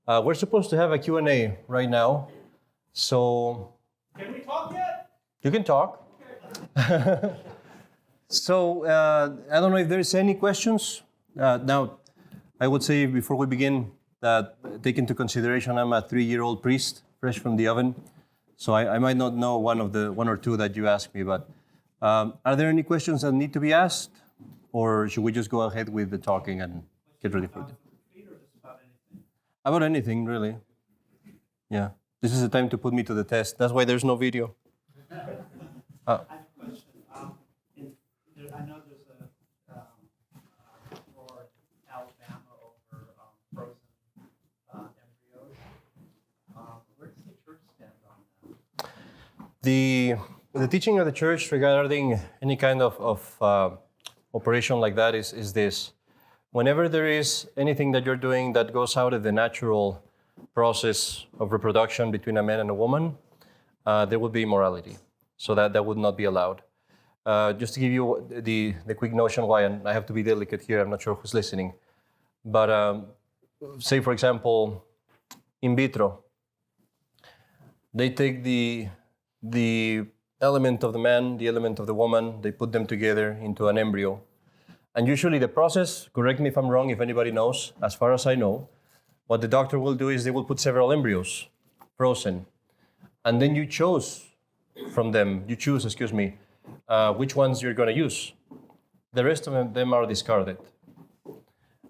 We're supposed to have a Q&A right now, so... Can we talk yet? You can talk. Okay. So, I don't know if there's any questions. Now, I would say before we begin that take into consideration I'm a 3-year-old priest, fresh from the oven, so I might not know one or two that you asked me, but are there any questions that need to be asked? Or should we just go ahead with the talking and get ready for it? About anything, really. Yeah. This is the time to put me to the test. That's why there's no video. I have a question. I know there's a for Alabama over frozen embryos. Where does the church stand on that? The teaching of the church regarding any kind of operation like that is this. Whenever there is anything that you're doing that goes out of the natural process of reproduction between a man and a woman, there would be immorality. So that would not be allowed. Just to give you the quick notion why, and I have to be delicate here, I'm not sure who's listening. But say, for example, in vitro, they take the element of the man, the element of the woman, they put them together into an embryo. And usually the process, correct me if I'm wrong, if anybody knows, as far as I know, what the doctor will do is they will put several embryos, frozen. And then you choose, which ones you're going to use. The rest of them are discarded.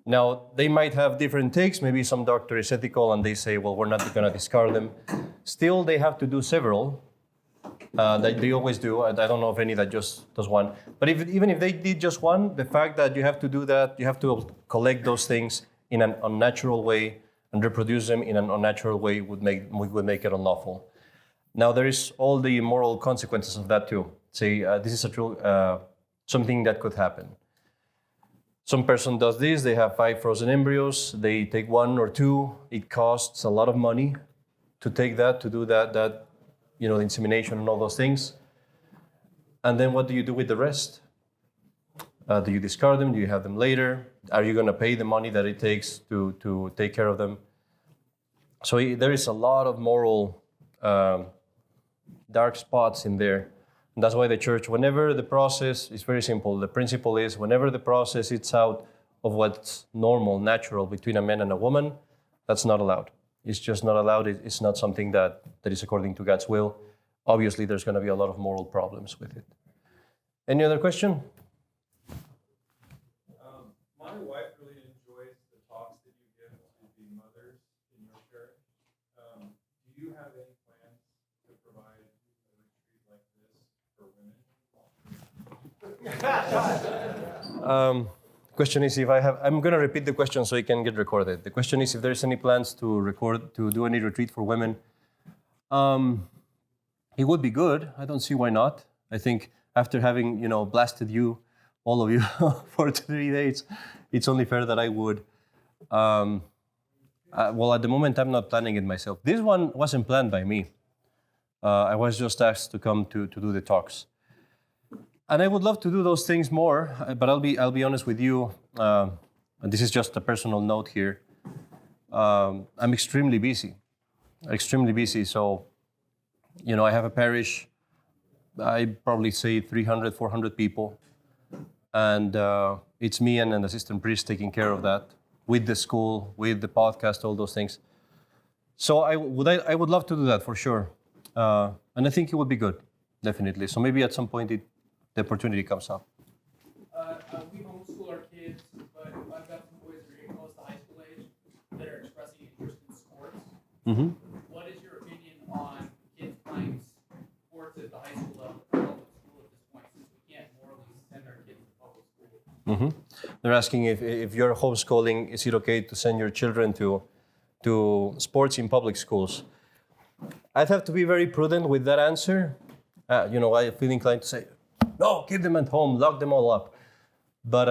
Now, they might have different takes. Maybe some doctor is ethical and they say, well, we're not going to discard them. Still, they have to do several. They always do. I don't know of any that just does one. But even if they did just one, the fact that you have to do that, you have to collect those things in an unnatural way and reproduce them in an unnatural way would make it unlawful. Now, there is all the moral consequences of that too. Say, this is something that could happen. Some person does this, they have 5 frozen embryos, they take 1 or 2, it costs a lot of money to take that, to do that, the insemination and all those things. And then what do you do with the rest? Do you discard them? Do you have them later? Are you going to pay the money that it takes to take care of them? So there is a lot of moral dark spots in there. And that's why the church, whenever the process is very simple, the principle is whenever the process is out of what's normal, natural between a man and a woman, that's not allowed. It's just not allowed. It's not something that is according to God's will. Obviously, there's going to be a lot of moral problems with it. Any other question? My wife really enjoys the talks that you give to the mothers in your church. Do you have any plans to provide a retreat like this for women? Question is if I have. I'm going to repeat the question so it can get recorded. The question is if there's any plans to do any retreat for women. It would be good. I don't see why not. I think after having blasted you, all of you, for 3 days, it's only fair that I would. Well, at the moment, I'm not planning it myself. This one wasn't planned by me. I was just asked to come to do the talks. And I would love to do those things more, but I'll be honest with you. And this is just a personal note here. I'm extremely busy. So, I have a parish. I probably say 300, 400 people, and it's me and an assistant priest taking care of that with the school, with the podcast, all those things. So I would love to do that for sure, and I think it would be good, definitely. So maybe at some point the opportunity comes up. We homeschool our kids, but I've got some boys that are getting close to high school age that are expressing interest in sports. Mm-hmm. What is your opinion on kids playing sports at the high school level, public school at this point, since we can't morally send our kids to public school? Mm-hmm. They're asking if you're homeschooling, is it okay to send your children to sports in public schools? I'd have to be very prudent with that answer. I feel inclined to say, no, keep them at home, lock them all up. But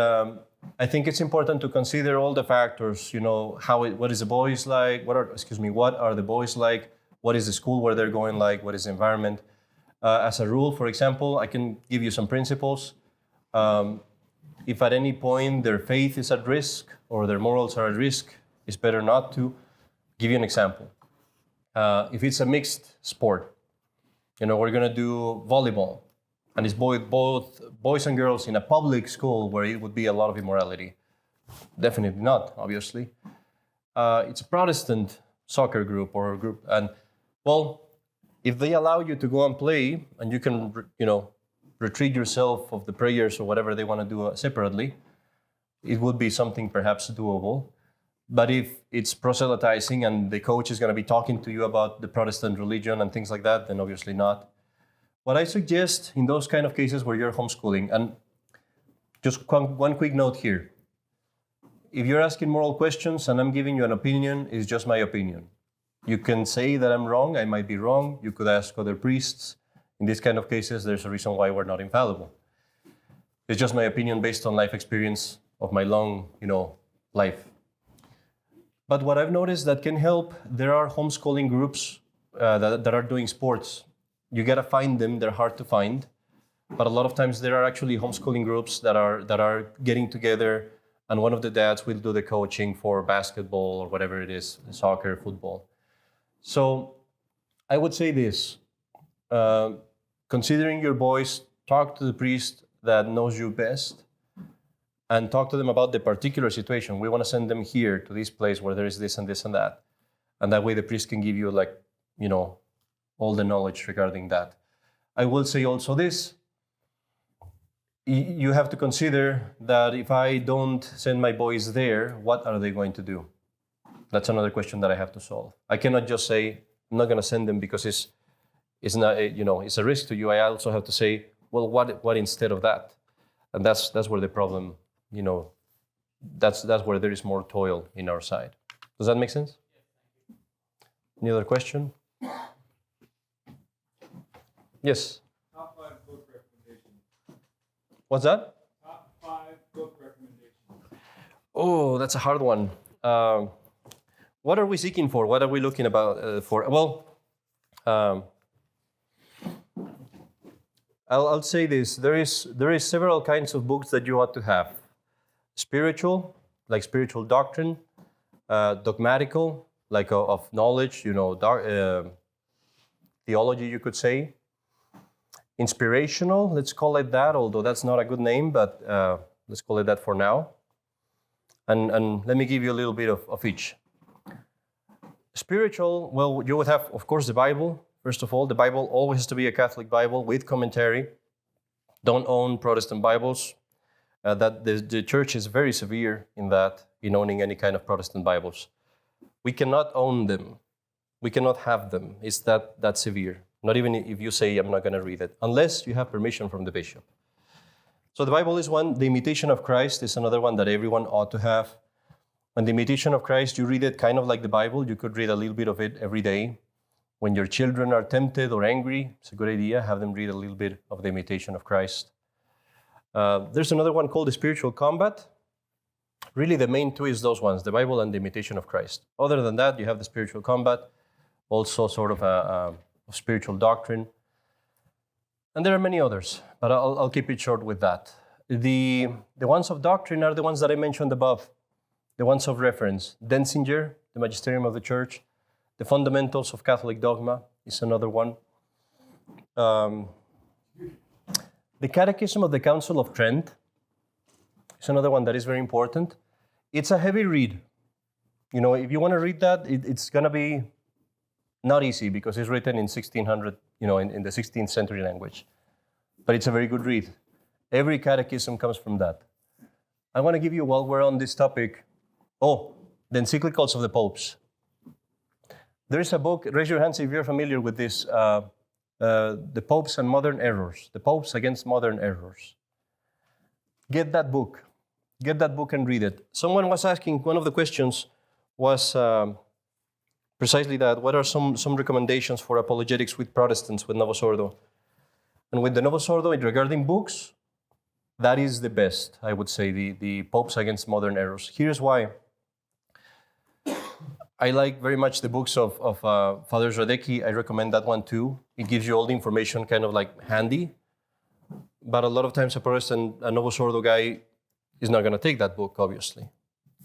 I think it's important to consider all the factors. What is the boys like? What are the boys like? What is the school where they're going like? What is the environment? As a rule, for example, I can give you some principles. If at any point their faith is at risk or their morals are at risk, it's better not to Give you an example. If it's a mixed sport, we're going to do volleyball, and it's both boys and girls in a public school where it would be a lot of immorality. Definitely not, obviously. It's a Protestant soccer group or a group, and well, if they allow you to go and play, and you can, retreat yourself of the prayers or whatever they want to do separately, it would be something perhaps doable. But if it's proselytizing and the coach is going to be talking to you about the Protestant religion and things like that, then obviously not. What I suggest in those kind of cases where you're homeschooling, and just one quick note here. If you're asking moral questions and I'm giving you an opinion, it's just my opinion. You can say that I'm wrong, I might be wrong. You could ask other priests. In these kind of cases, there's a reason why we're not infallible. It's just my opinion based on life experience of my long, life. But what I've noticed that can help, there are homeschooling groups that are doing sports. You gotta find them, they're hard to find. But a lot of times there are actually homeschooling groups that are getting together, and one of the dads will do the coaching for basketball or whatever it is, soccer, football. So I would say this, considering your boys, talk to the priest that knows you best and talk to them about the particular situation. We want to send them here to this place where there is this and this and that. And that way the priest can give you all the knowledge regarding that. I will say also this, you have to consider that if I don't send my boys there, what are they going to do? That's another question that I have to solve. I cannot just say, I'm not going to send them because it's not, it's a risk to you. I also have to say, well, what instead of that? And that's where the problem, that's where there is more toil in our side. Does that make sense? Any other question? Yes. Top 5 book recommendations. What's that? Top 5 book recommendations. Oh, that's a hard one. What are we seeking for? What are we looking about for? Well, I'll say this. There is several kinds of books that you ought to have. Spiritual, like spiritual doctrine. Dogmatical, like of knowledge, theology, you could say. Inspirational, let's call it that, although that's not a good name, but let's call it that for now. And let me give you a little bit of each. Spiritual, well, you would have, of course, the Bible. First of all, the Bible always has to be a Catholic Bible with commentary. Don't own Protestant Bibles. That the church is very severe in owning any kind of Protestant Bibles. We cannot own them. We cannot have them. It's that severe. Not even if you say, I'm not going to read it, unless you have permission from the bishop. So the Bible is one. The Imitation of Christ is another one that everyone ought to have. And the Imitation of Christ, you read it kind of like the Bible. You could read a little bit of it every day. When your children are tempted or angry, it's a good idea. Have them read a little bit of the Imitation of Christ. There's another one called the Spiritual Combat. Really, the main two is those ones, the Bible and the Imitation of Christ. Other than that, you have the Spiritual Combat, also sort of a spiritual doctrine. And there are many others, but I'll keep it short with that. The ones of doctrine are the ones that I mentioned above, the ones of reference. Denzinger, the Magisterium of the Church. The Fundamentals of Catholic Dogma is another one. The Catechism of the Council of Trent is another one that is very important. It's a heavy read. If you want to read that, it's going to be not easy because it's written in 1600, in the 16th century language. But it's a very good read. Every catechism comes from that. I want to give you, while we're on this topic, the encyclicals of the popes. There is a book, raise your hands if you're familiar with this, The Popes and Modern Errors, The Popes Against Modern Errors. Get that book and read it. Someone was asking, one of the questions was precisely that, what are some recommendations for apologetics with Protestants, with Novus Ordo? And with the Novus Ordo, regarding books, that is the best, I would say, the Popes Against Modern Errors. Here's why. I like very much the books of Father Radecki. I recommend that one too. It gives you all the information kind of like handy. But a lot of times a Novus Ordo guy is not going to take that book, obviously.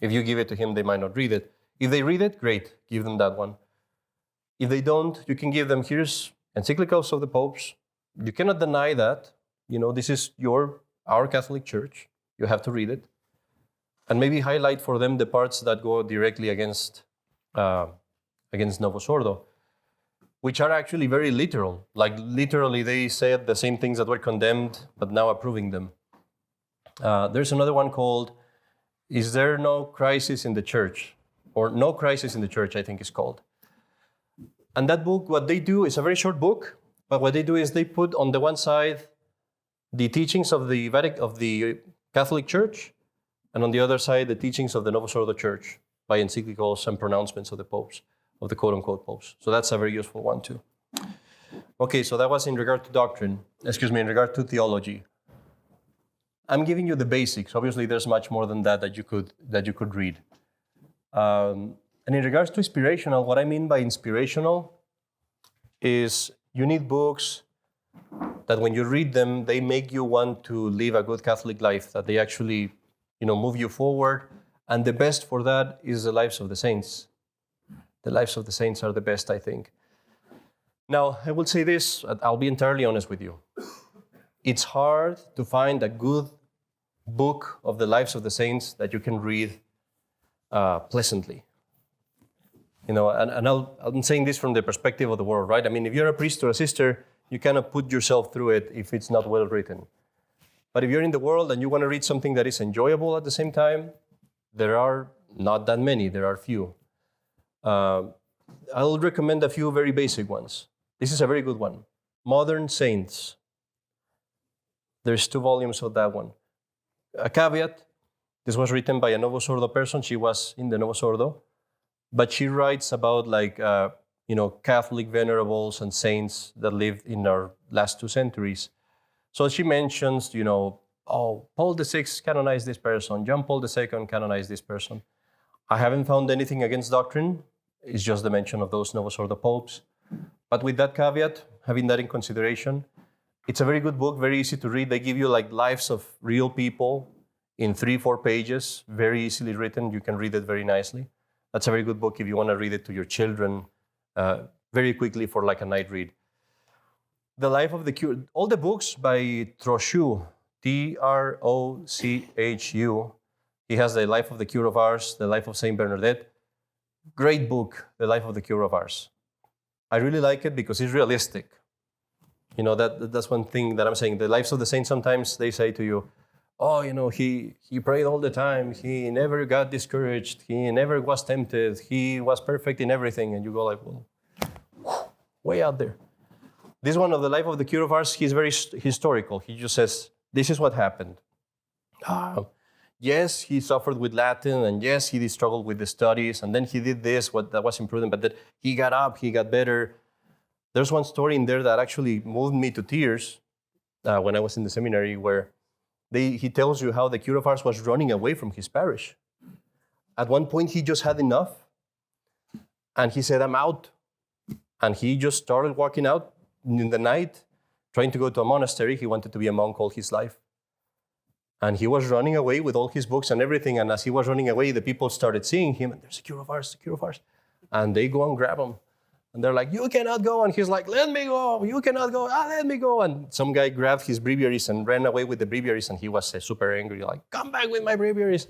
If you give it to him, they might not read it. If they read it, great, give them that one. If they don't, you can give them, here's encyclicals of the popes. You cannot deny that. This is our Catholic Church. You have to read it. And maybe highlight for them the parts that go directly against Novus Ordo, which are actually very literal. Like literally they said the same things that were condemned, but now approving them. There's another one called, Is There No Crisis in the Church? Or No Crisis in the Church, I think it's called. And that book, what they do, is a very short book, but what they do is they put on the one side the teachings of the Catholic Church, and on the other side, the teachings of the Novus Ordo Church by encyclicals and pronouncements of the popes, of the quote-unquote popes. So that's a very useful one too. Okay, so that was in regard to in regard to theology. I'm giving you the basics. Obviously, there's much more than that you could read. And in regards to inspirational, what I mean by inspirational is you need books that when you read them, they make you want to live a good Catholic life, that they actually, move you forward. And the best for that is the lives of the saints. The lives of the saints are the best, I think. Now, I will say this, I'll be entirely honest with you. It's hard to find a good book of the lives of the saints that you can read pleasantly. And I'm saying this from the perspective of the world, right? I mean, if you're a priest or a sister, you cannot put yourself through it if it's not well written. But if you're in the world and you want to read something that is enjoyable at the same time, there are not that many, there are few. I'll recommend a few very basic ones. This is a very good one. Modern Saints. There's 2 volumes of that one. A caveat, this was written by a Novus Ordo person. She was in the Novus Ordo. But she writes about Catholic venerables and saints that lived in our last 2 centuries. So she mentions, Paul VI canonized this person, John Paul II canonized this person. I haven't found anything against doctrine. It's just the mention of those Novus Ordo popes. But with that caveat, having that in consideration, it's a very good book, very easy to read. They give you lives of real people in 3-4 pages, very easily written. You can read it very nicely. That's a very good book if you want to read it to your children very quickly for a night read. The Life of the Cure, all the books by Trochu, Trochu. He has The Life of the Cure of Ars, The Life of Saint Bernadette. Great book, The Life of the Cure of Ars. I really like it because it's realistic. That's one thing that I'm saying. The lives of the saints, sometimes they say to you, he prayed all the time. He never got discouraged. He never was tempted. He was perfect in everything. And you go way out there. This one of The Life of the Cure of Ars, he's very historical. He just says, this is what happened. Yes, he suffered with Latin, and yes, he struggled with the studies, and then he did this, that was imprudent, but then he got up, he got better. There's one story in there that actually moved me to tears when I was in the seminary, where he tells you how the Cure of Ars was running away from his parish. At one point, he just had enough, and he said, I'm out. And he just started walking out in the night, trying to go to a monastery. He wanted to be a monk all his life. And he was running away with all his books and everything. And as he was running away, the people started seeing him. And there's a Cure of Ars, a Cure of Ars. And they go and grab him. And they're like, you cannot go. And he's like, let me go. You cannot go. Let me go. And some guy grabbed his breviaries and ran away with the breviaries. And he was super angry, like, come back with my breviaries.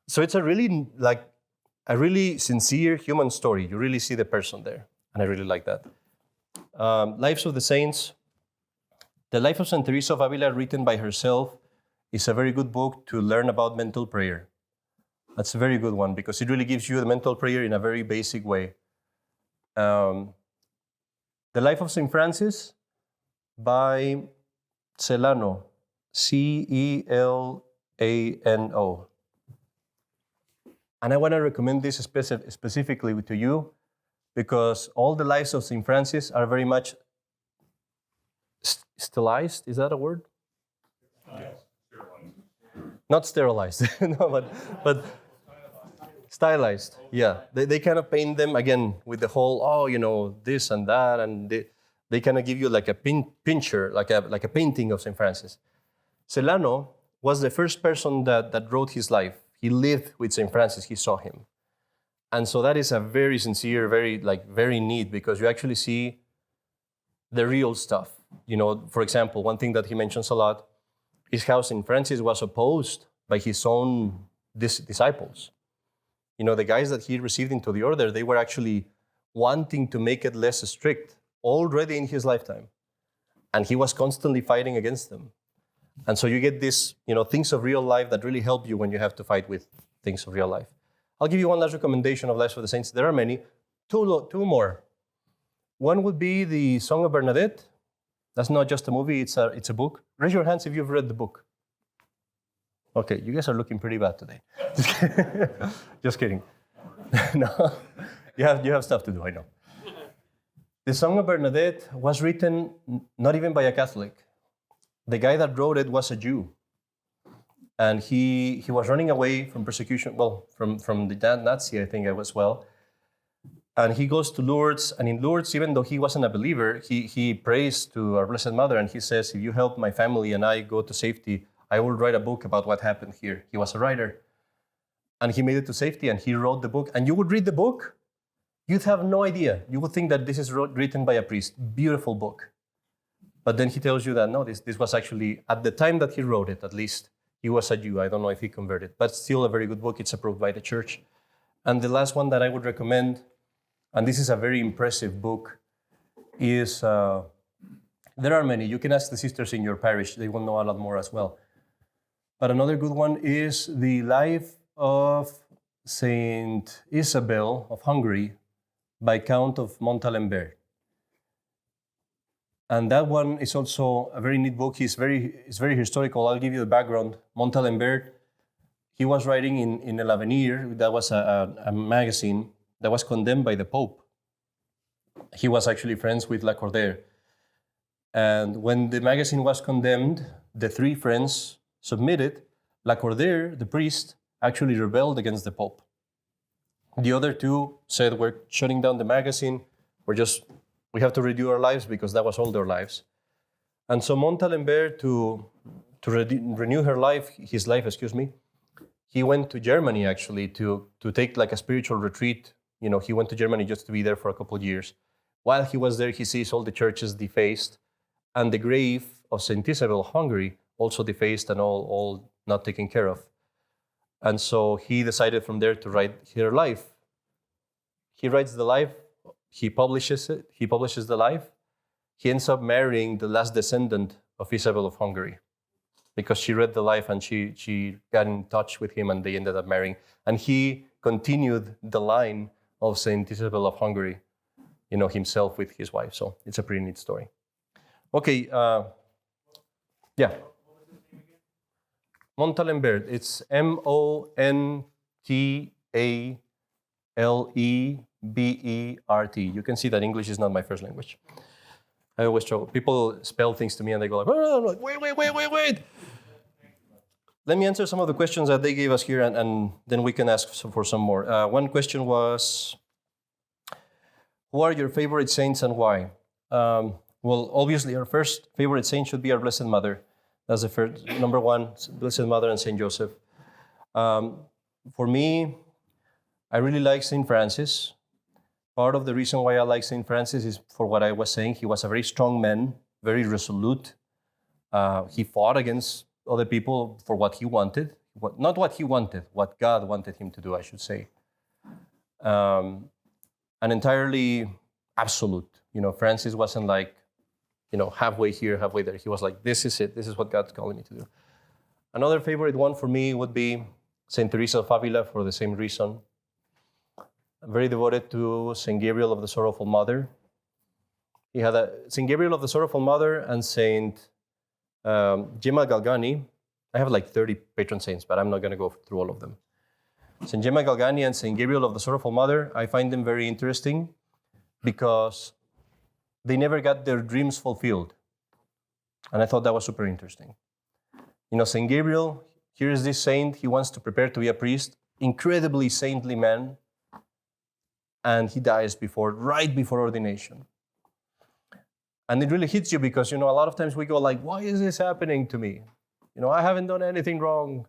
So it's a really sincere human story. You really see the person there. And I really like that. Lives of the Saints. The Life of St. Teresa of Avila, written by herself, is a very good book to learn about mental prayer. That's a very good one because it really gives you the mental prayer in a very basic way. The Life of St. Francis by Celano, Celano. And I want to recommend this specifically to you because all the lives of St. Francis are very much stylized. Is that a word? Not sterilized, no, but stylized. Yeah, they kind of paint them again with the whole, this and that, and they kind of give you like a picture, like a painting of St. Francis. Celano was the first person that wrote his life. He lived with St. Francis. He saw him. And so that is a very sincere, very neat, because you actually see the real stuff. For example, one thing that he mentions a lot is how St. Francis was opposed by his own disciples. The guys that he received into the order, they were actually wanting to make it less strict already in his lifetime. And he was constantly fighting against them. And so you get this, things of real life that really help you when you have to fight with things of real life. I'll give you one last recommendation of Lives of the Saints. There are many. Two more. One would be the Song of Bernadette. That's not just a movie, it's a book. Raise your hands if you've read the book. Okay, you guys are looking pretty bad today. Just kidding. No, you have stuff to do, I know. The Song of Bernadette was written not even by a Catholic. The guy that wrote it was a Jew. And he was running away from persecution, from the Nazi, I think, as well. And he goes to Lourdes, and in Lourdes, even though he wasn't a believer, he prays to our Blessed Mother, and he says, if you help my family and I go to safety, I will write a book about what happened here. He was a writer. And he made it to safety, and he wrote the book. And you would read the book, you'd have no idea. You would think that this is written by a priest. Beautiful book. But then he tells you that, no, this was actually, at the time that he wrote it, at least, he was a Jew. I don't know if he converted. But still a very good book. It's approved by the church. And the last one that I would recommend, and this is a very impressive book, is, there are many. You can ask the sisters in your parish. They will know a lot more as well. But another good one is the life of Saint Isabel of Hungary by Count of Montalembert. And that one is also a very neat book. It's very historical. I'll give you the background. Montalembert, he was writing in El Avenir. That was a magazine that was condemned by the Pope. He was actually friends with Lacordaire. And when the magazine was condemned, the three friends submitted. Lacordaire, the priest, actually rebelled against the Pope. The other two said, we're shutting down the magazine. We have to redo our lives, because that was all their lives. And so Montalembert, to renew his life, he went to Germany actually to take like a spiritual retreat. He went to Germany just to be there for a couple of years. While he was there, he sees all the churches defaced, and the grave of Saint Isabel of Hungary also defaced and all not taken care of. And so he decided from there to write her life. He writes the life, he publishes it, he publishes the life. He ends up marrying the last descendant of Isabel of Hungary, because she read the life and she got in touch with him, and they ended up marrying. And he continued the line of Saint Isabel of Hungary, himself with his wife. So it's a pretty neat story. Okay, yeah. Montalembert, it's Montalebert. You can see that English is not my first language. I always struggle. People spell things to me and they go like, oh, I'm like, wait. Let me answer some of the questions that they gave us here, and then we can ask for some more. One question was, who are your favorite saints and why? Well, obviously, our first favorite saint should be our Blessed Mother. That's the first, number one, Blessed Mother and Saint Joseph. For me, I really like Saint Francis. Part of the reason why I like Saint Francis is for what I was saying. He was a very strong man, very resolute. He fought against other people for what he wanted. Not what he wanted, what God wanted him to do, I should say. And entirely absolute. Francis wasn't like, halfway here, halfway there. He was like, this is it. This is what God's calling me to do. Another favorite one for me would be Saint Teresa of Avila, for the same reason. I'm very devoted to Saint Gabriel of the Sorrowful Mother. He had Saint Gabriel of the Sorrowful Mother and Saint Gemma Galgani. I have like 30 patron saints, but I'm not going to go through all of them. Saint Gemma Galgani and Saint Gabriel of the Sorrowful Mother, I find them very interesting because they never got their dreams fulfilled. And I thought that was super interesting. Saint Gabriel, here is this saint, he wants to prepare to be a priest, incredibly saintly man, and he dies right before ordination. And it really hits you because, a lot of times we go like, why is this happening to me? I haven't done anything wrong.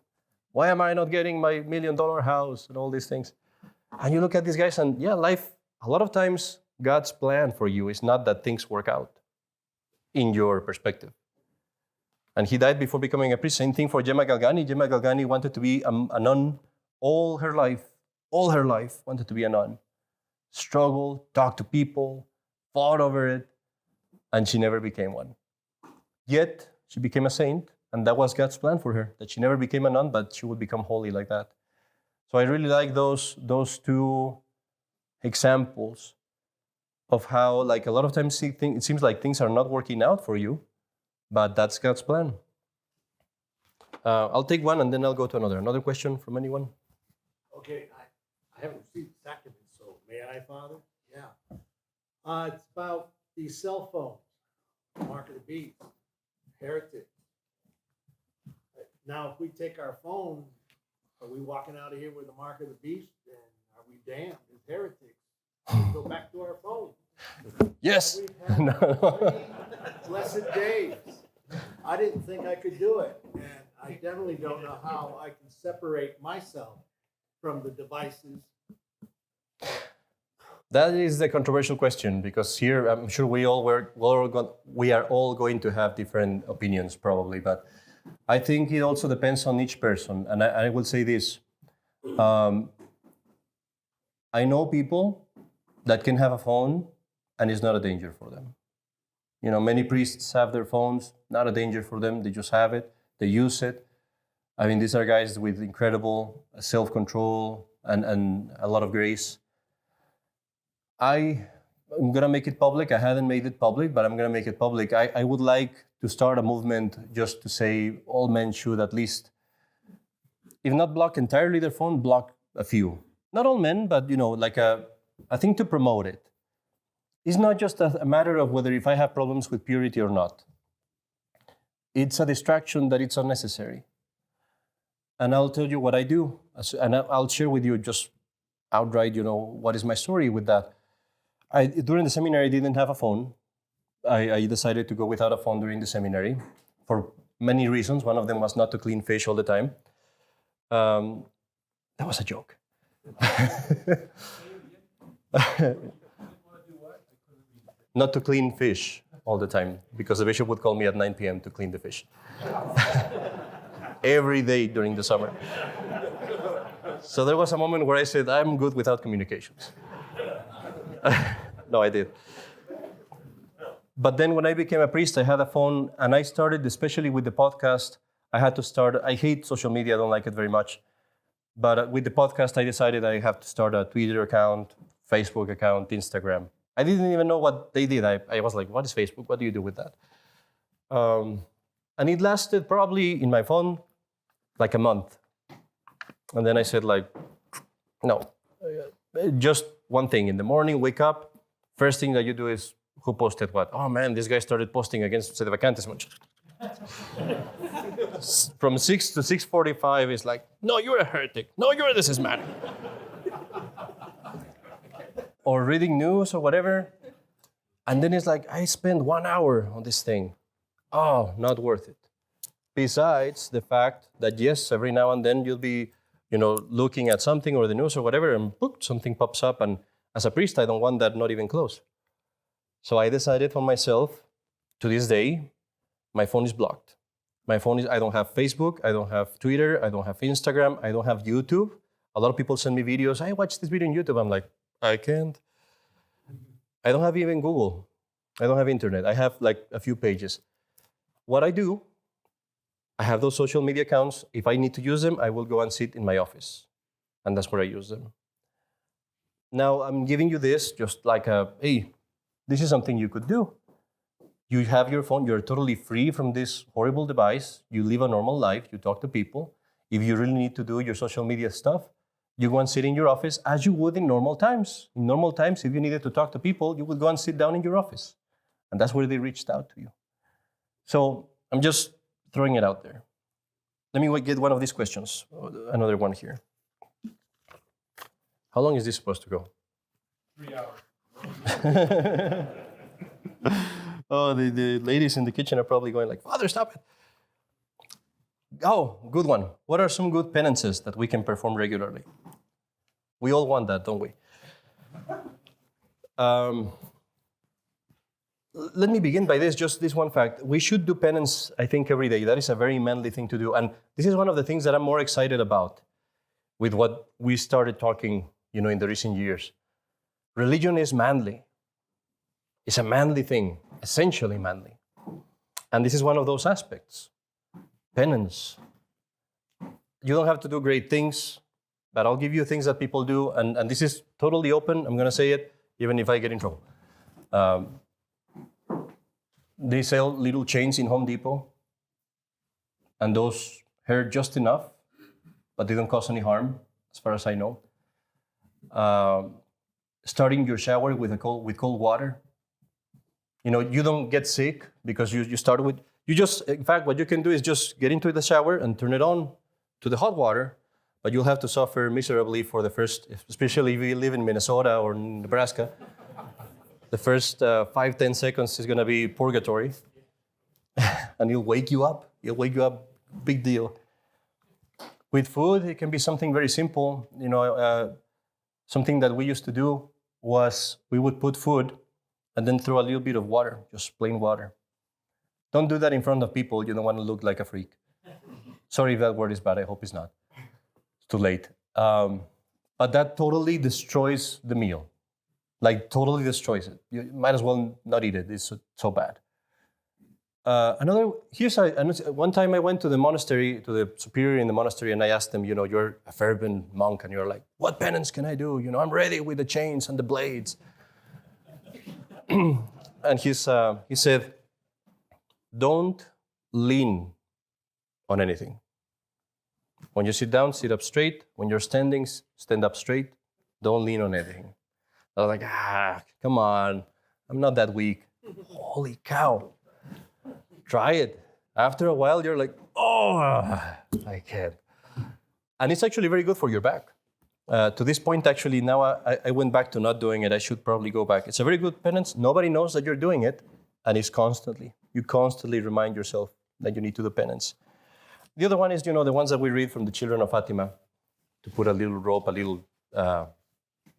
Why am I not getting my $1 million house and all these things? And you look at these guys and life, a lot of times God's plan for you is not that things work out in your perspective. And he died before becoming a priest. Same thing for Gemma Galgani. Gemma Galgani wanted to be a nun all her life wanted to be a nun. Struggled, talked to people, fought over it, and she never became one. Yet, she became a saint, and that was God's plan for her, that she never became a nun, but she would become holy like that. So I really like those two examples of how, like, a lot of times it seems like things are not working out for you, but that's God's plan. I'll take one and then I'll go to another. Another question from anyone? Okay, I haven't received the sacrament, so may I, Father? Yeah. It's about these cell phones, mark of the beast, heretic. Now, if we take our phone, are we walking out of here with the mark of the beast? And are we damned as heretics? Go back to our phone. Yes. We've had 3 blessed days. I didn't think I could do it, and I definitely don't know how I can separate myself from the devices. That is the controversial question, because here I'm sure we are all going to have different opinions probably, but I think it also depends on each person. And I will say this. I know people that can have a phone and it's not a danger for them. You know, many priests have their phones, not a danger for them. They just have it, they use it. I mean, these are guys with incredible self-control and a lot of grace. I'm going to make it public. I haven't made it public, but I'm going to make it public. I would like to start a movement just to say all men should at least, if not block entirely their phone, block a few. Not all men, but, you know, like a thing to promote it. It's not just a matter of whether if I have problems with purity or not. It's a distraction that it's unnecessary. And I'll tell you what I do. And I'll share with you just outright, you know, what is my story with that. During the seminary, I didn't have a phone. I decided to go without a phone during the seminary for many reasons. One of them was not to clean fish all the time. That was a joke. Not to clean fish all the time, because the bishop would call me at 9 p.m. to clean the fish. Every day during the summer. So there was a moment where I said, I'm good without communications. No, I did. But then when I became a priest, I had a phone, and I started, especially with the podcast, I hate social media, I don't like it very much. But with the podcast, I decided I have to start a Twitter account, Facebook account, Instagram. I didn't even know what they did. I was like, what is Facebook? What do you do with that? And it lasted probably in my phone like a month. And then I said, like, no, just one thing. In the morning, wake up. First thing that you do is, who posted what? Oh man, this guy started posting against Sedevacantes. From 6 to 6:45, it's like, no, you're a heretic. No, you're a schismatic. Or reading news or whatever. And then it's like, I spend 1 hour on this thing. Oh, not worth it. Besides the fact that, yes, every now and then you'll be, you know, looking at something or the news or whatever, and boop, something pops up. And as a priest, I don't want that not even close. So I decided for myself, to this day, my phone is blocked. I don't have Facebook, I don't have Twitter, I don't have Instagram, I don't have YouTube. A lot of people send me videos, I watched this video on YouTube. I'm like, I can't. I don't have even Google. I don't have internet. I have like a few pages. What I do, I have those social media accounts. If I need to use them, I will go and sit in my office. And that's where I use them. Now, I'm giving you this just like hey, this is something you could do. You have your phone. You're totally free from this horrible device. You live a normal life. You talk to people. If you really need to do your social media stuff, you go and sit in your office as you would in normal times. In normal times, if you needed to talk to people, you would go and sit down in your office. And that's where they reached out to you. So I'm just throwing it out there. Let me get one of these questions. Another one here. How long is this supposed to go? 3 hours. Oh, the ladies in the kitchen are probably going like, Father, stop it. Oh, good one. What are some good penances that we can perform regularly? We all want that, don't we? Let me begin by this, just this one fact. We should do penance, I think, every day. That is a very manly thing to do. And this is one of the things that I'm more excited about with what we started talking, in the recent years. Religion is manly. It's a manly thing, essentially manly. And this is one of those aspects. Penance. You don't have to do great things, but I'll give you things that people do. And this is totally open. I'm going to say it, even if I get in trouble. They sell little chains in Home Depot, and those hurt just enough, but they don't cause any harm, as far as I know. Starting your shower with cold water. You don't get sick because you start with, in fact, what you can do is just get into the shower and turn it on to the hot water, but you'll have to suffer miserably for the first, especially if you live in Minnesota or Nebraska. The first 5-10 seconds is going to be purgatory, and it'll wake you up. Big deal. With food, it can be something very simple. Something that we used to do was we would put food and then throw a little bit of water, just plain water. Don't do that in front of people. You don't want to look like a freak. Sorry if that word is bad. I hope it's not. It's too late. But that totally destroys the meal. Like, totally destroys it. You might as well not eat it. It's so bad. One time I went to the monastery, to the superior in the monastery, and I asked them, you're a fervent monk, and you're like, what penance can I do? I'm ready with the chains and the blades. And he said, don't lean on anything. When you sit down, sit up straight. When you're standing, stand up straight. Don't lean on anything. I was like, come on. I'm not that weak. Holy cow. Try it. After a while, you're like, I can't. And it's actually very good for your back. To this point, actually, now I went back to not doing it. I should probably go back. It's a very good penance. Nobody knows that you're doing it. And it's you constantly remind yourself that you need to do penance. The other one is, the ones that we read from the children of Fatima, to put a little rope,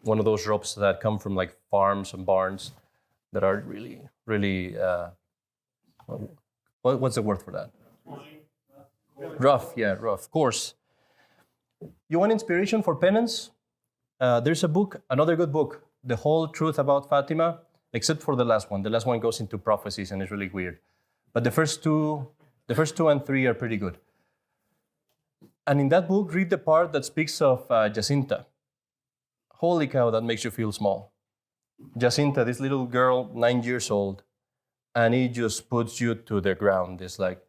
one of those ropes that come from like farms and barns that are really, really, what's the word for that? Rough, of course. You want inspiration for penance? There's a book, another good book, The Whole Truth About Fatima, except for the last one. The last one goes into prophecies and it's really weird. But the first two and three are pretty good. And in that book, read the part that speaks of Jacinta. Holy cow, that makes you feel small. Jacinta, this little girl, 9 years old, and it just puts you to the ground. It's like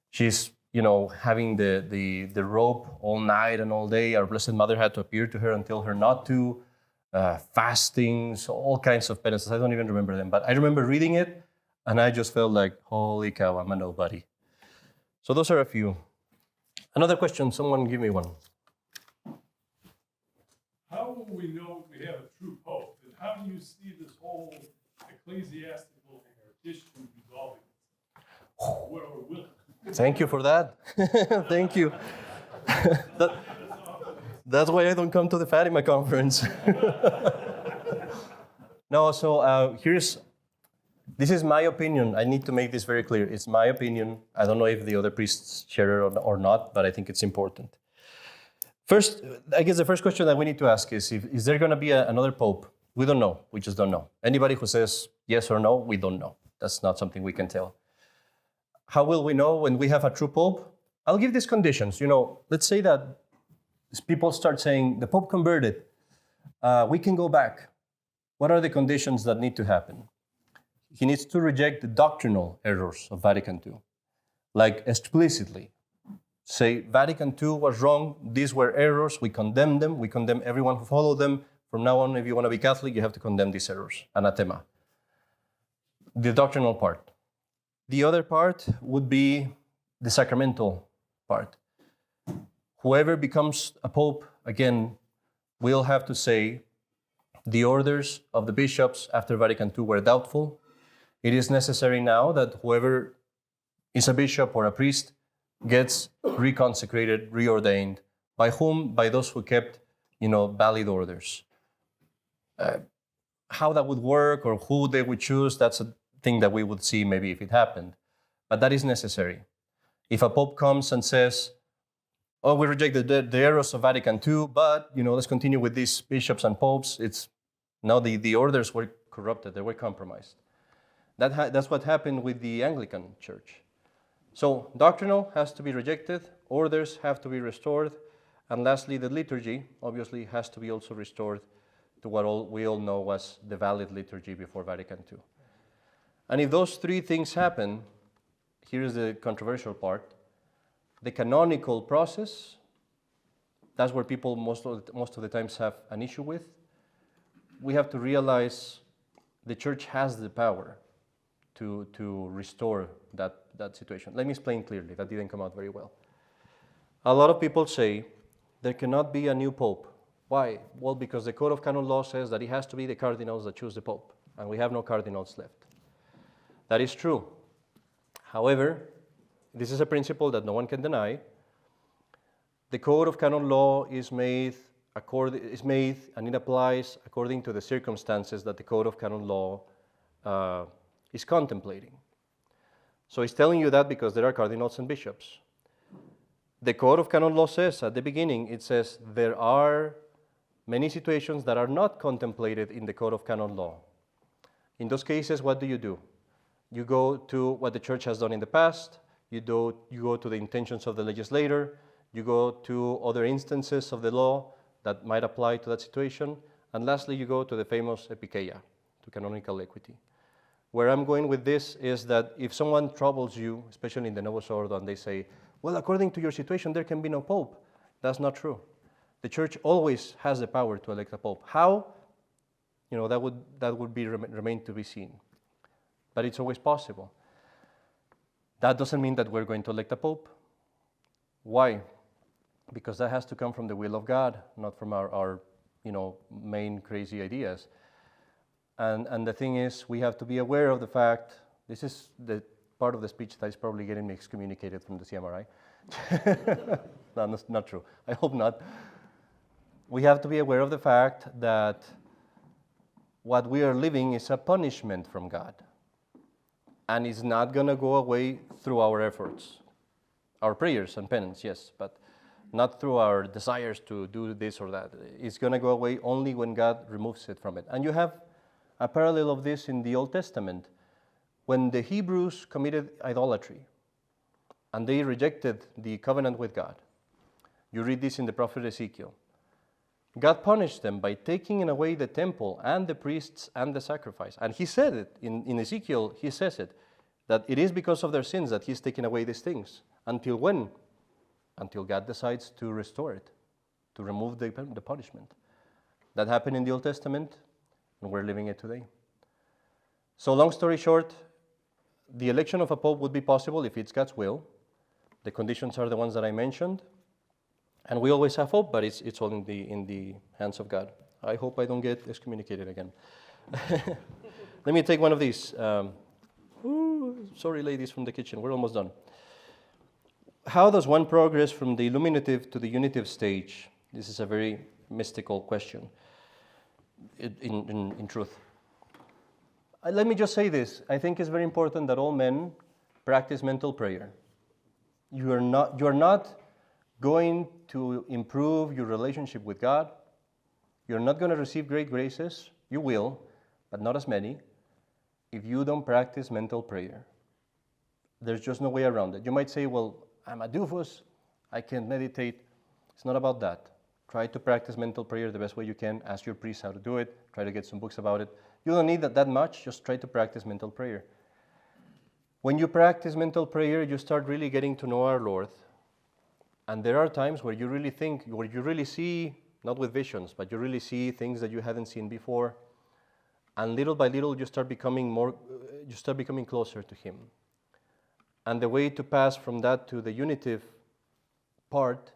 she's, having the rope all night and all day. Our Blessed Mother had to appear to her and tell her not to. Fastings, all kinds of penances. I don't even remember them, but I remember reading it, and I just felt like, holy cow, I'm a nobody. So those are a few. Another question, someone give me one. How will we know we have a true pope? And how do you see this whole ecclesiastical issue resolving itself? What are we willing? Thank you for that. Thank you. That's why I don't come to the Fatima conference. No, so this is my opinion. I need to make this very clear. It's my opinion. I don't know if the other priests share it or not, but I think it's important. First, I guess the first question that we need to ask is there going to be another pope? We don't know. We just don't know. Anybody who says yes or no, we don't know. That's not something we can tell. How will we know when we have a true pope? I'll give these conditions. Let's say that people start saying, the pope converted. We can go back. What are the conditions that need to happen? He needs to reject the doctrinal errors of Vatican II. Like explicitly. Say, Vatican II was wrong. These were errors. We condemn them. We condemn everyone who followed them. From now on, if you want to be Catholic, you have to condemn these errors. Anathema. The doctrinal part. The other part would be the sacramental part. Whoever becomes a pope, again, will have to say the orders of the bishops after Vatican II were doubtful. It is necessary now that whoever is a bishop or a priest gets reconsecrated, reordained. By whom? By those who kept valid orders. How that would work or who they would choose, that's a thing that we would see maybe if it happened. But that is necessary. If a pope comes and says, oh, we reject the errors of Vatican II, but let's continue with these bishops and popes, now the orders were corrupted, they were compromised. That's what happened with the Anglican Church. So doctrinal has to be rejected, orders have to be restored, and lastly, the liturgy obviously has to be also restored to what we all know was the valid liturgy before Vatican II. And if those three things happen, here's the controversial part. The canonical process, that's where people most of the times have an issue with. We have to realize the church has the power to restore that situation. Let me explain clearly. That didn't come out very well. A lot of people say there cannot be a new pope. Why? Well, because the Code of Canon Law says that it has to be the cardinals that choose the pope, and we have no cardinals left. That is true. However, this is a principle that no one can deny. The Code of Canon Law is made and it applies according to the circumstances that the Code of Canon Law is contemplating. So it's telling you that because there are cardinals and bishops. The Code of Canon Law says at the beginning, it says there are many situations that are not contemplated in the Code of Canon Law. In those cases, what do? You go to what the church has done in the past, you go to the intentions of the legislator, you go to other instances of the law that might apply to that situation, and lastly, you go to the famous epikeia, to canonical equity. Where I'm going with this is that if someone troubles you, especially in the Novus Ordo, and they say, well, according to your situation, there can be no pope. That's not true. The church always has the power to elect a pope. How? That would remain to be seen. But it's always possible. That doesn't mean that we're going to elect a pope. Why? Because that has to come from the will of God, not from our main crazy ideas. And the thing is, we have to be aware of the fact, this is the part of the speech that is probably getting me excommunicated from the CMRI. No, that's not true. I hope not. We have to be aware of the fact that what we are living is a punishment from God. And it's not going to go away through our efforts. Our prayers and penance, yes, but not through our desires to do this or that. It's going to go away only when God removes it from it. And you have a parallel of this in the Old Testament. When the Hebrews committed idolatry and they rejected the covenant with God, you read this in the prophet Ezekiel. God punished them by taking away the temple and the priests and the sacrifice. And he said it, in Ezekiel, he says it, that it is because of their sins that he's taking away these things. Until when? Until God decides to restore it, to remove the punishment. That happened in the Old Testament, and we're living it today. So long story short, the election of a pope would be possible if it's God's will. The conditions are the ones that I mentioned. And we always have hope, but it's all in the hands of God. I hope I don't get excommunicated again. Let me take one of these. Sorry, ladies from the kitchen. We're almost done. How does one progress from the illuminative to the unitive stage? This is a very mystical question, in truth. Let me just say this. I think it's very important that all men practice mental prayer. You are not going to improve your relationship with God. You're not going to receive great graces. You will, but not as many, if you don't practice mental prayer. There's just no way around it. You might say, well, I'm a doofus, I can't meditate. It's not about that. Try to practice mental prayer the best way you can. Ask your priest how to do it. Try to get some books about it. You don't need that much. Just try to practice mental prayer. When you practice mental prayer, you start really getting to know our Lord. And there are times where you really see, not with visions, but you really see things that you hadn't seen before. And little by little, you start becoming closer to Him. And the way to pass from that to the unitive part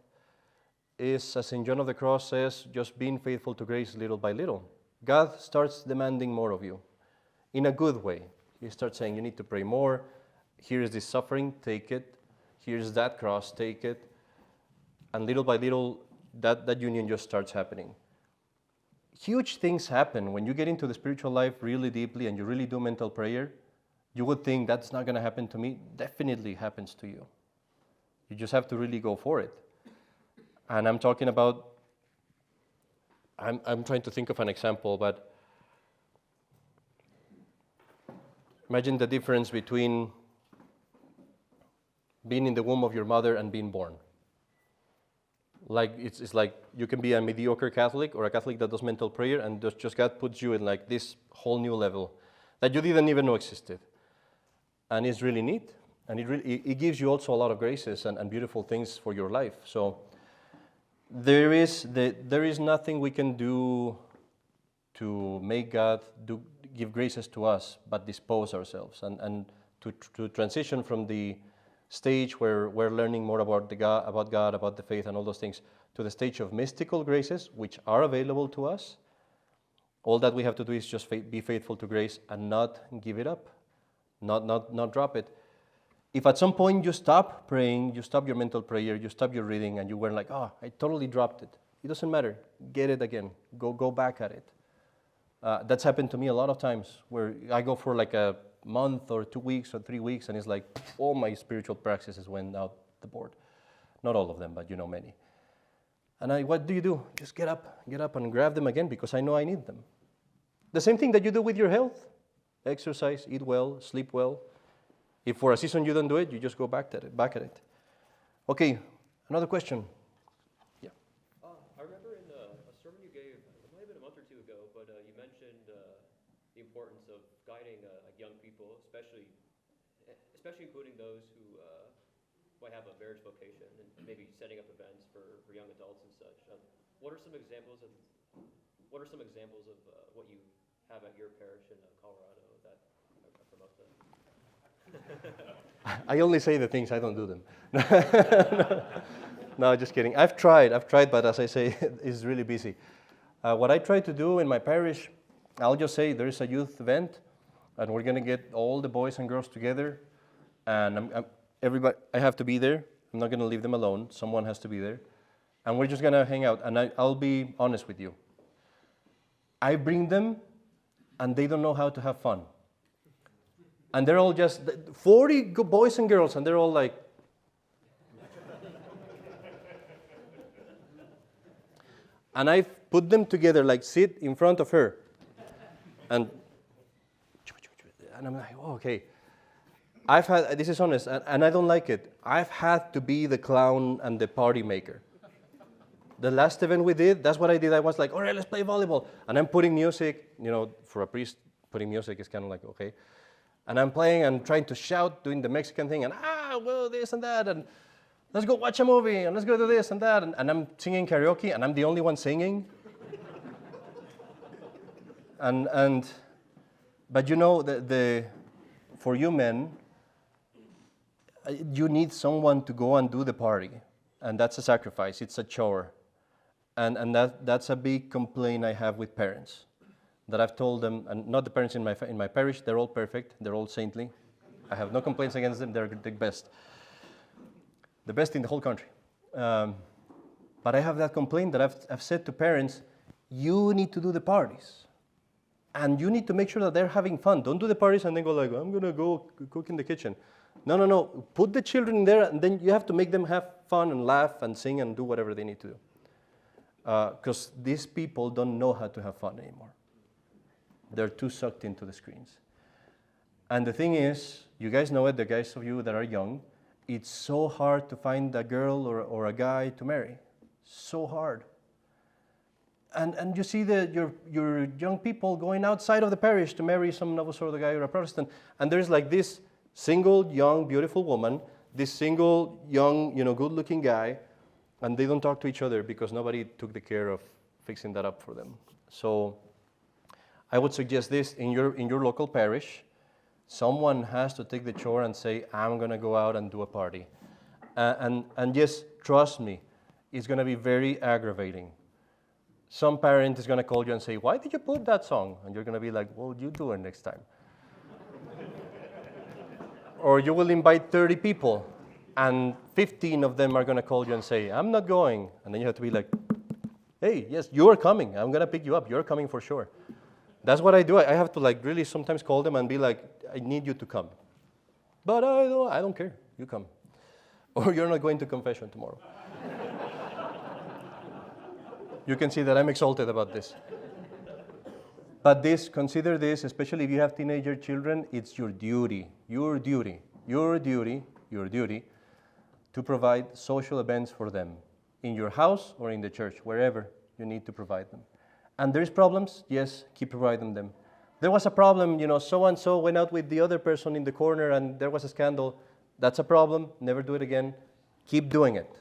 is, as St. John of the Cross says, just being faithful to grace little by little. God starts demanding more of you in a good way. He starts saying, you need to pray more. Here is this suffering, take it. Here's that cross, take it. And little by little, that union just starts happening. Huge things happen when you get into the spiritual life really deeply and you really do mental prayer. You would think that's not going to happen to me. Definitely happens to you. You just have to really go for it. And I'm talking about, I'm trying to think of an example, but imagine the difference between being in the womb of your mother and being born. Like it's like you can be a mediocre Catholic or a Catholic that does mental prayer, and just God puts you in like this whole new level that you didn't even know existed. And it's really neat, and it gives you also a lot of graces and beautiful things for your life. So there is nothing we can do to make God give graces to us, but dispose ourselves and to transition from the stage where we're learning more about God, about the faith and all those things, to the stage of mystical graces, which are available to us. All that we have to do is just be faithful to grace and not give it up, not drop it. If at some point you stop praying, you stop your mental prayer, you stop your reading, and you were like, oh, I totally dropped it. It doesn't matter. Get it again. Go back at it. That's happened to me a lot of times, where I go for like a month or 2 weeks or 3 weeks, and it's like all my spiritual practices went out the board. Not all of them, but many. And what do? Just get up and grab them again, because I know I need them. The same thing that you do with your health. Exercise, eat well, sleep well. If for a season you don't do it, you just go back at it. Okay, another question. Yeah. I remember in a sermon you gave, it might have been a month or two ago, but you mentioned the importance of guiding young people, especially including those who might have a marriage vocation, and maybe setting up events for young adults and such. What are some examples of what you have at your parish in Colorado that promote that? I only say the things, I don't do them. No, just kidding. I've tried, but as I say, it's really busy. What I try to do in my parish, I'll just say there is a youth event, and we're going to get all the boys and girls together, and everybody, I have to be there. I'm not going to leave them alone. Someone has to be there. And we're just going to hang out, and I'll be honest with you. I bring them, and they don't know how to have fun. And they're all just 40 boys and girls, and they're all like, and I put them together, like sit in front of her. And I'm like, oh, okay. This is honest, and I don't like it. I've had to be the clown and the party maker. The last event we did, that's what I did. I was like, all right, let's play volleyball. And I'm putting music, for a priest, putting music is kind of like, okay. And I'm playing and trying to shout, doing the Mexican thing, and well, this and that, and let's go watch a movie, and let's go do this and that. And I'm singing karaoke, and I'm the only one singing. But for you men, you need someone to go and do the party. And that's a sacrifice, it's a chore. And that's a big complaint I have with parents. That I've told them, and not the parents in my parish, they're all perfect, they're all saintly. I have no complaints against them, they're the best. The best in the whole country. But I have that complaint that I've said to parents, you need to do the parties. And you need to make sure that they're having fun. Don't do the parties and then go like, I'm going to go cook in the kitchen. No. Put the children in there, and then you have to make them have fun and laugh and sing and do whatever they need to do. Because these people don't know how to have fun anymore. They're too sucked into the screens. And the thing is, you guys know it, the guys of you that are young, it's so hard to find a girl or a guy to marry. So hard. And you see your young people going outside of the parish to marry some Novus Ordo guy or a Protestant, and there's like this single, young, beautiful woman, this single, young, good-looking guy, and they don't talk to each other because nobody took the care of fixing that up for them. So I would suggest this in your local parish. Someone has to take the chore and say, I'm going to go out and do a party. And just trust me, it's going to be very aggravating. Some parent is going to call you and say, why did you put that song? And you're going to be like, well, you do it next time. Or you will invite 30 people, and 15 of them are going to call you and say, I'm not going. And then you have to be like, hey, yes, you're coming. I'm going to pick you up. You're coming for sure. That's what I do. I have to like really sometimes call them and be like, I need you to come. But I don't care. You come. Or you're not going to confession tomorrow. You can see that I'm exalted about this. But consider this, especially if you have teenager children, it's your duty to provide social events for them in your house or in the church, wherever you need to provide them. And there's problems, yes, keep providing them. There was a problem, so-and-so went out with the other person in the corner and there was a scandal. That's a problem, never do it again. Keep doing it.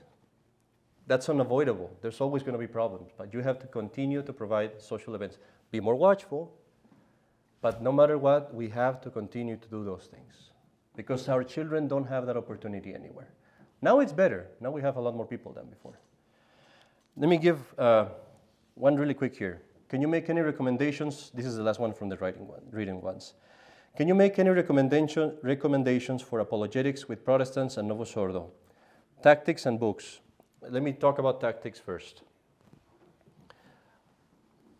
That's unavoidable. There's always going to be problems, but you have to continue to provide social events. Be more watchful, but no matter what, we have to continue to do those things because our children don't have that opportunity anywhere. Now it's better. Now we have a lot more people than before. Let me give one really quick here. Can you make any recommendations? This is the last one from the reading ones. Can you make any recommendations for apologetics with Protestants and Novus Ordo? Tactics and books. Let me talk about tactics first.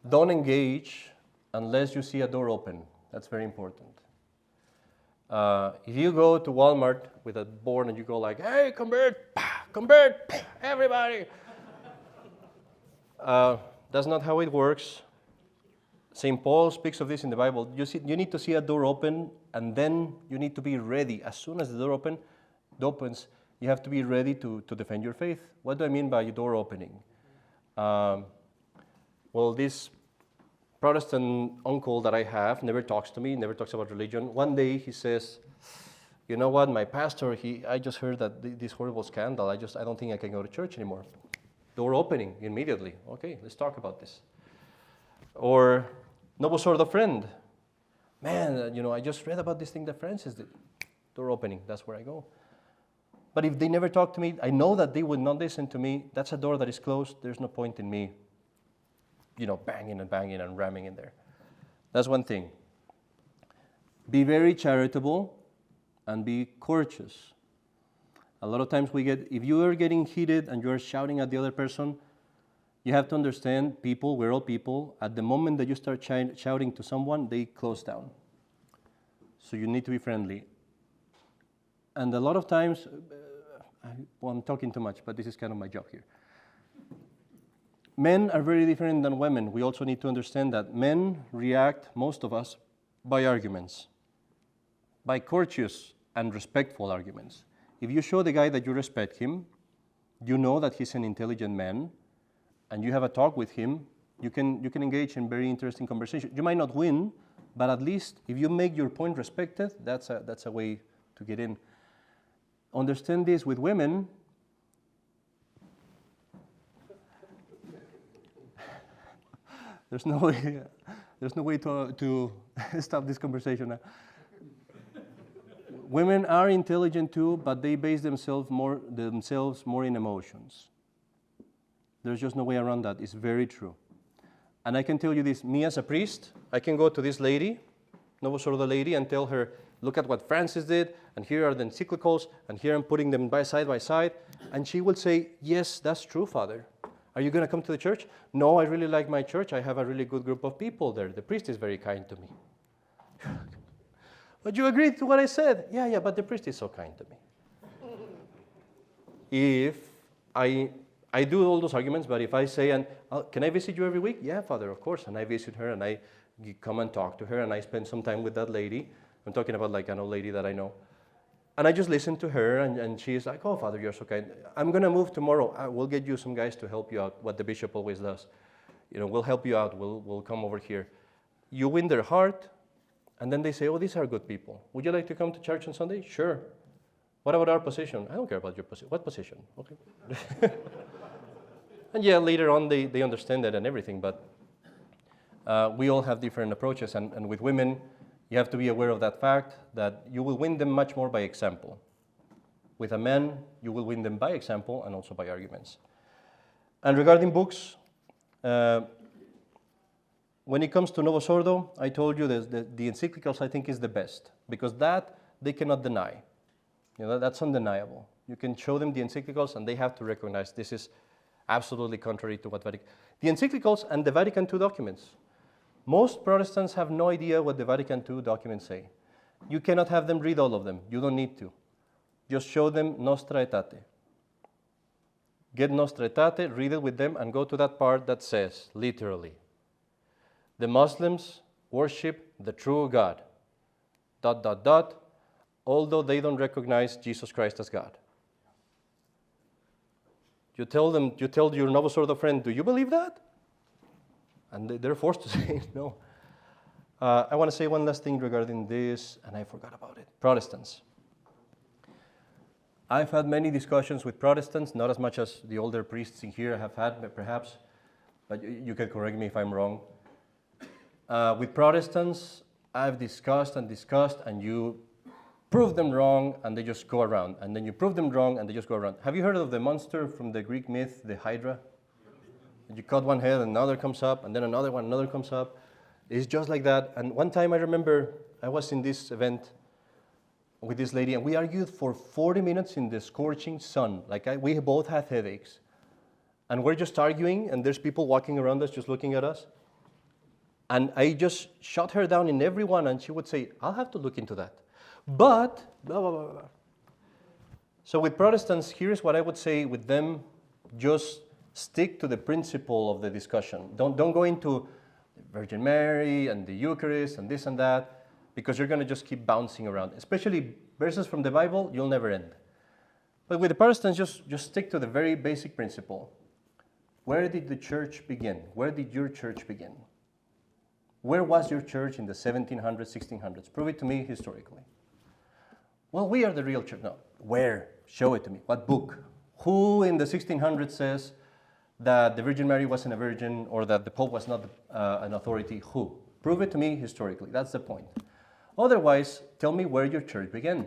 Don't engage unless you see a door open. That's very important. If you go to Walmart with a board and you go like, hey, convert, everybody. That's not how it works. St. Paul speaks of this in the Bible. You need to see a door open, and then you need to be ready. As soon as the door opens, you have to be ready to defend your faith. What do I mean by door opening? Well, this Protestant uncle that I have never talks to me, never talks about religion. One day he says, you know what, my pastor, I just heard that this horrible scandal. I don't think I can go to church anymore. Door opening immediately. Okay, let's talk about this. Or Novus Ordo friend. Man, I just read about this thing that Francis did. Door opening, that's where I go. But if they never talk to me, I know that they would not listen to me. That's a door that is closed. There's no point in me, banging and ramming in there. That's one thing. Be very charitable and be courteous. A lot of times if you are getting heated and you're shouting at the other person, you have to understand we're all people. At the moment that you start shouting to someone, they close down. So you need to be friendly. And a lot of times, I'm talking too much, but this is kind of my job here. Men are very different than women. We also need to understand that men react, most of us, by arguments, by courteous and respectful arguments. If you show the guy that you respect him, you know that he's an intelligent man, and you have a talk with him, you can engage in very interesting conversation. You might not win, but at least if you make your point respected, that's a way to get in. Understand this with women. There's no way to stop this conversation now. Women are intelligent too, but they base themselves more in emotions. There's just no way around that. It's very true. And I can tell you this, me as a priest, I can go to this lady, Novus Ordo lady, and tell her, look at what Francis did, and here are the encyclicals, and here I'm putting them side by side. And she will say, yes, that's true, Father. Are you going to come to the church? No, I really like my church. I have a really good group of people there. The priest is very kind to me. But you agreed to what I said. Yeah, but the priest is so kind to me. If I do all those arguments, but if I say, can I visit you every week? Yeah, Father, of course. And I visit her, and I come and talk to her, and I spend some time with that lady. I'm talking about like an old lady that I know. And I just listen to her, and she's like, oh, Father, you're so kind. I'm going to move tomorrow. We'll get you some guys to help you out, what the bishop always does. We'll help you out. We'll come over here. You win their heart, and then they say, oh, these are good people. Would you like to come to church on Sunday? Sure. What about our position? I don't care about your position. What position? Okay. And yeah, later on, they understand that and everything, but we all have different approaches, and with women, you have to be aware of that fact that you will win them much more by example. With a man, you will win them by example and also by arguments. And regarding books, when it comes to Novus Ordo, I told you the encyclicals I think is the best, because that they cannot deny. That's undeniable. You can show them the encyclicals and they have to recognize this is absolutely contrary to what Vatican. The encyclicals and the Vatican II documents. Most Protestants have no idea what the Vatican II documents say. You cannot have them read all of them. You don't need to. Just show them Nostra Aetate. Get Nostra Aetate, read it with them, and go to that part that says, literally, the Muslims worship the true God, ... although they don't recognize Jesus Christ as God. You tell your Novus Ordo friend, do you believe that? And they're forced to say no. I want to say one last thing regarding this, and I forgot about it. Protestants. I've had many discussions with Protestants, not as much as the older priests in here have had, perhaps, but you can correct me if I'm wrong. With Protestants, I've discussed, and you prove them wrong, and they just go around. And then you prove them wrong, and they just go around. Have you heard of the monster from the Greek myth, the Hydra? You cut one head, and another comes up, and then another comes up. It's just like that. And one time I remember I was in this event with this lady, and we argued for 40 minutes in the scorching sun. We both had headaches. And we're just arguing, and there's people walking around us, just looking at us. And I just shut her down in every one, and she would say, I'll have to look into that. But, blah, blah, blah, blah. So with Protestants, here's what I would say with them. Just stick to the principle of the discussion. Don't go into Virgin Mary and the Eucharist and this and that, because you're going to just keep bouncing around. Especially verses from the Bible, you'll never end. But with the Protestants, just stick to the very basic principle. Where did the church begin? Where did your church begin? Where was your church in the 1700s, 1600s? Prove it to me historically. Well, we are the real church. No. Where? Show it to me. What book? Who in the 1600s says that the Virgin Mary wasn't a virgin or that the Pope was not an authority? Who? Prove it to me historically. That's the point. Otherwise, tell me where your church began.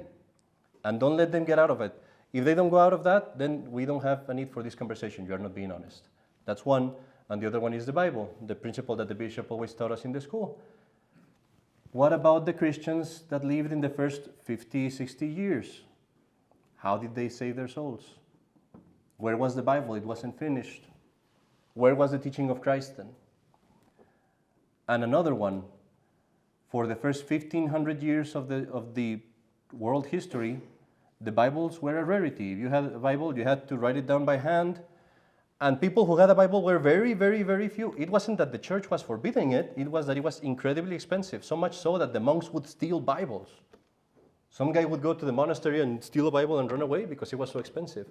And don't let them get out of it. If they don't go out of that, then we don't have a need for this conversation. You are not being honest. That's one. And the other one is the Bible, the principle that the bishop always taught us in the school. What about the Christians that lived in the first 50, 60 years? How did they save their souls? Where was the Bible? It wasn't finished. Where was the teaching of Christ then? And another one, for the first 1,500 years of the world history, the Bibles were a rarity. If you had a Bible, you had to write it down by hand. And people who had a Bible were very, very, very few. It wasn't that the church was forbidding it. It was that it was incredibly expensive, so much so that the monks would steal Bibles. Some guy would go to the monastery and steal a Bible and run away because it was so expensive.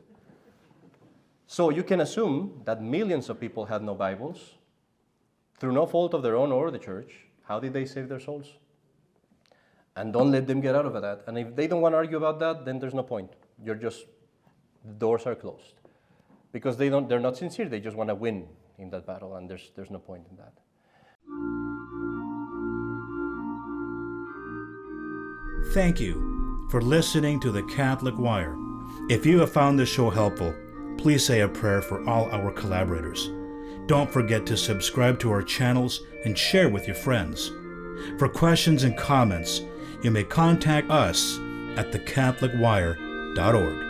So you can assume that millions of people had no Bibles through no fault of their own or the church. How did they save their souls? And don't let them get out of that. And if they don't want to argue about that, then there's no point. The doors are closed. Because they're not sincere, they just want to win in that battle, and there's no point in that. Thank you for listening to the Catholic Wire. If you have found this show helpful, please say a prayer for all our collaborators. Don't forget to subscribe to our channels and share with your friends. For questions and comments, you may contact us at thecatholicwire.org.